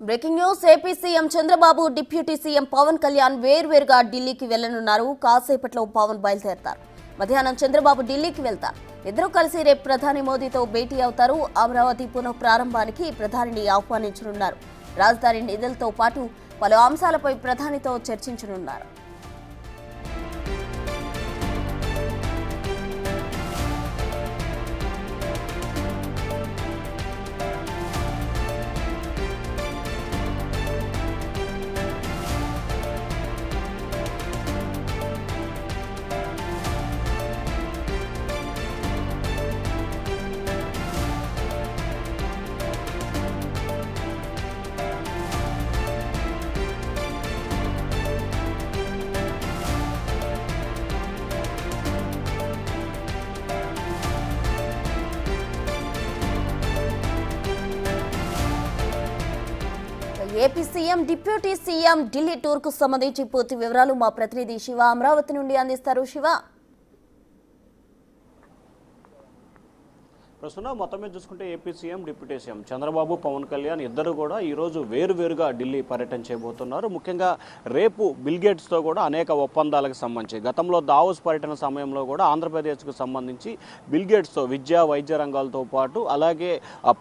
Breaking news AP CM Chandrababu deputy CM Pawan Kalyan వేర్వేరుగా ఢిల్లీకి వెళ్లనున్నారు. కాసేపట్లో పవన్ బయలుదేరతారు. మధ్యాహ్నం చంద్రబాబు ఢిల్లీకి వెళ్తారు. ఇద్దరూ కలిసి రేపు ప్రధాని మోదీతో భేటీ అవుతారు. అమరావతి పునః ప్రారంభానికి ప్రధానిని ఆహ్వానించనున్నారు. రాజధాని నిధులతో పాటు పలు అంశాలపై ప్రధానితో చర్చించనున్నారు. AP CM deputy CM Delhi tour కు సంబంధించి పూర్తి వివరాలు మా ప్రతినిధి శివ అమరావతి నుండి అందిస్తారు. శివ, ప్రస్తుతం మొత్తం మీద చూసుకుంటే AP CM deputy CM Chandrababu Pawan Kalyan ఇద్దరు కూడా ఈరోజు వేరువేరుగా ఢిల్లీ పర్యటన చేయబోతున్నారు. ముఖ్యంగా రేపు బిల్గేట్స్తో కూడా అనేక ఒప్పందాలకు సంబంధించి గతంలో దావోస్ పర్యటన సమయంలో కూడా ఆంధ్రప్రదేశ్కు సంబంధించి బిల్గేట్స్తో విద్యా వైద్య రంగాలతో పాటు అలాగే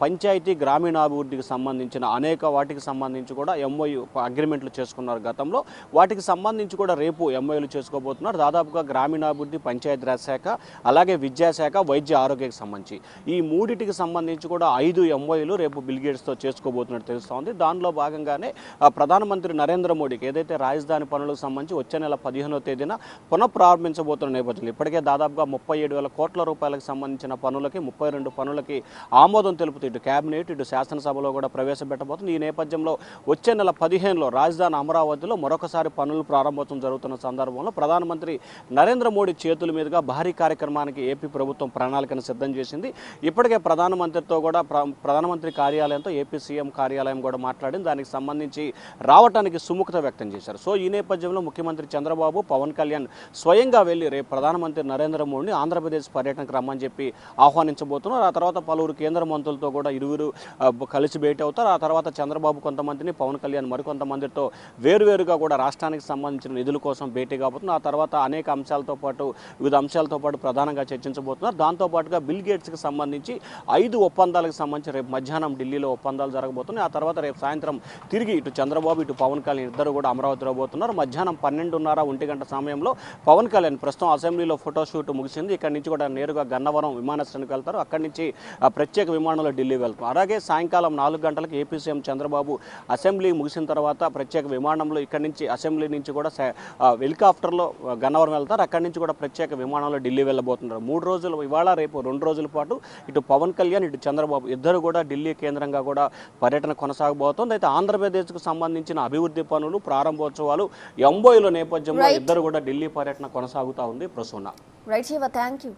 పంచాయతీ గ్రామీణాభివృద్ధికి సంబంధించిన అనేక వాటికి సంబంధించి కూడా ఎంఓయూ అగ్రిమెంట్లు చేసుకున్నారు గతంలో. వాటికి సంబంధించి కూడా రేపు ఎంఓయూలు చేసుకోబోతున్నారు. దాదాపుగా గ్రామీణాభివృద్ధి, పంచాయతీరాజ్ శాఖ, అలాగే విద్యాశాఖ, వైద్య ఆరోగ్యకి సంబంధించి ఈ మూడిటికి సంబంధించి కూడా 5 ఎంఓయూలు రేపు బిల్గేట్స్తో చేసుకోబోతున్నట్టు తెలుస్తోంది. దానిలో భాగంగానే ప్రధానమంత్రి నరేంద్ర మోడీకి ఏదైతే రాజధాని పనులకు సంబంధించి వచ్చే నెల 15వ తేదీన పునఃప్రారంభించబోతున్న నేపథ్యంలో ఇప్పటికే దాదాపుగా 37,000 కోట్ల రూపాయలకు సంబంధించిన పనులకి 32 పనులకి ఆమోదం తెలుపుతూ ఇటు కేబినెట్ ఇటు శాసనసభలో కూడా ప్రవేశపెట్టబోతుంది. ఈ నేపథ్యంలో వచ్చే నెల 15లో రాజధాని అమరావతిలో మరొకసారి పనులు ప్రారంభోత్సవం జరుగుతున్న సందర్భంలో ప్రధానమంత్రి నరేంద్ర మోడీ చేతుల మీదుగా భారీ కార్యక్రమానికి ఏపీ ప్రభుత్వం ప్రణాళికను సిద్ధం చేసింది. ఇప్పటికే ప్రధానమంత్రితో కూడా ప్రధానమంత్రి కార్యాలయంతో ఏపీ సీఎం కార్యాలయం కూడా మాట్లాడింది. దానికి సంబంధించి రావటానికి సుముఖత వ్యక్తం చేశారు. సో ఈ నేపథ్యంలో ముఖ్యమంత్రి చంద్రబాబు, పవన్ కళ్యాణ్ స్వయంగా వెళ్లి రేపు ప్రధానమంత్రి నరేంద్ర మోడీని ఆంధ్రప్రదేశ్ పర్యటనకు రమ్మని చెప్పి ఆహ్వానించబోతున్నారు. ఆ తర్వాత పలువురు కేంద్ర మంత్రులతో కూడా ఇరువురు కలిసి భేటీ అవుతారు. ఆ తర్వాత చంద్రబాబు కొంతమందిని, పవన్ కళ్యాణ్ మరికొంతమందితో వేరువేరుగా కూడా రాష్ట్రానికి సంబంధించిన నిధుల కోసం భేటీ కాబోతున్నారు. ఆ తర్వాత అనేక అంశాలతో పాటు వివిధ అంశాలతో పాటు ప్రధానంగా చర్చించబోతున్నారు. దాంతోపాటుగా బిల్ గేట్స్కి సంబంధించి 5 ఒప్పందాలకు సంబంధించి రేపు మధ్యాహ్నం ఢిల్లీలో ఒప్పందాలు జరగబోతున్నాయి. ఆ తర్వాత రేపు సాయంత్రం తిరిగి ఇటు చంద్రబాబు ఇటు పవన్ కళ్యాణ్ ఇద్దరు కూడా అమరావతిలో పోతున్నారు. మధ్యాహ్నం 12:30 1 గంట సమయంలో పవన్ కళ్యాణ్ ప్రస్తుతం అసెంబ్లీలో ఫోటోషూట్ ముగిసింది. ఇక్కడి నుంచి కూడా నేరుగా గన్నవరం విమానాశ్రయానికి వెళ్తారు. అక్కడి నుంచి ప్రత్యేక విమానంలో ఢిల్లీ వెళ్తారు. అలాగే సాయంకాలం 4 గంటలకు ఏపీ సీఎం చంద్రబాబు అసెంబ్లీ ముగిసిన తర్వాత ప్రత్యేక విమానంలో ఇక్కడి నుంచి అసెంబ్లీ నుంచి కూడా హెలికాప్టర్లో గన్నవరం వెళ్తారు. అక్కడి నుంచి కూడా ప్రత్యేక విమానంలో ఢిల్లీ వెళ్ళబోతున్నారు. 3 రోజులు ఇవాళ రేపు 2 రోజుల పాటు ఇటు పవన్ కళ్యాణ్ ఇటు చంద్రబాబు ఇద్దరు కూడా ఢిల్లీ కేంద్రంగా కూడా పర్యటన కొనసాగబోతోంది. అయితే ఆంధ్రప్రదేశ్కు సంబంధించిన అభివృద్ధి పనులు, ప్రారంభోత్సవాలు, ఎంఓయూల నేపథ్యంలో ఇద్దరు కూడా ఢిల్లీ పర్యటన కొనసాగుతూ ఉంది. Prasuna. Right Shiva, thank you.